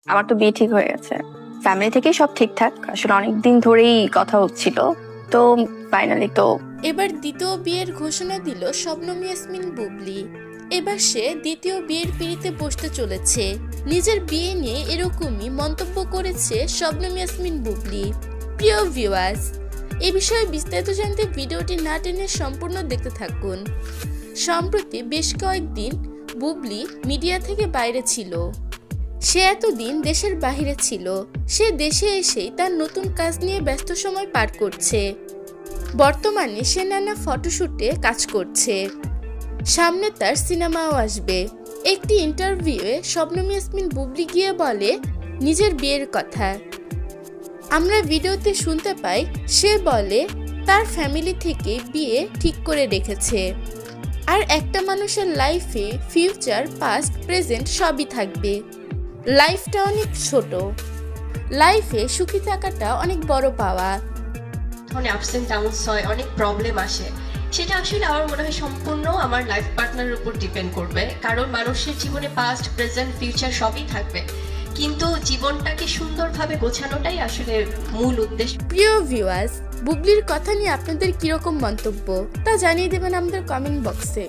আমার তো বিয়ে ঠিক হয়ে গেছে, ফ্যামিলি থেকেই সব ঠিকঠাক। আসলে অনেকদিন ধরেই কথা হচ্ছিল, তো ফাইনালি তো এবার দ্বিতীয় বিয়ের ঘোষণা দিল শবনম ইয়াসমিন বুবলি। এবার সে দ্বিতীয় বিয়ের পিঁড়িতে বসতে চলেছে। নিজের বিয়ে নিয়ে এরকমই মন্তব্য করেছে শবনম ইয়াসমিন বুবলি। প্রিয় ভিউয়ার্স, এ বিষয়ে বিস্তারিত জানতে ভিডিওটি না টেনে সম্পূর্ণ দেখতে থাকুন। সম্প্রতি বেশ কয়েকদিন বুবলি মিডিয়া থেকে বাইরে ছিল। সে এতদিন দেশের বাইরে ছিল। সে দেশে এসেই তার নতুন কাজ নিয়ে ব্যস্ত সময় পার করছে। বর্তমানে সে নানা ফটোশুটে কাজ করছে। সামনে তার সিনেমাও আসবে। একটি ইন্টারভিউয়ে শবনম ইয়াসমিন বুবলি গিয়ে বলে নিজের বিয়ের কথা। আমরা ভিডিওতে শুনতে পাই সে বলে তার ফ্যামিলি থেকে বিয়ে ঠিক করে রেখেছে। আর একটা মানুষের লাইফে ফিউচার, পাস্ট, প্রেজেন্ট সবই থাকবে। লাইফটা অনেক ছোট, লাইফে সুখী থাকাটা অনেক বড় পাওয়া। অনেক আপস এন্ড ডাউনস হয়, অনেক প্রবলেম আসে। সেটা আসলে আমার মনে হয় সম্পূর্ণ আমার লাইফ পার্টনারের উপর ডিপেন্ড করবে, কারণ মানুষের জীবনে পাস্ট, প্রেজেন্ট, ফিউচার সবই থাকবে, কিন্তু জীবনটাকে সুন্দরভাবে গোছানোটাই আসলে মূল উদ্দেশ্য। প্রিয় ভিউয়ার্স, বুবলির কথা নিয়ে আপনাদের কিরকম মন্তব্য তা জানিয়ে দেবেন আমাদের কমেন্ট বক্সে।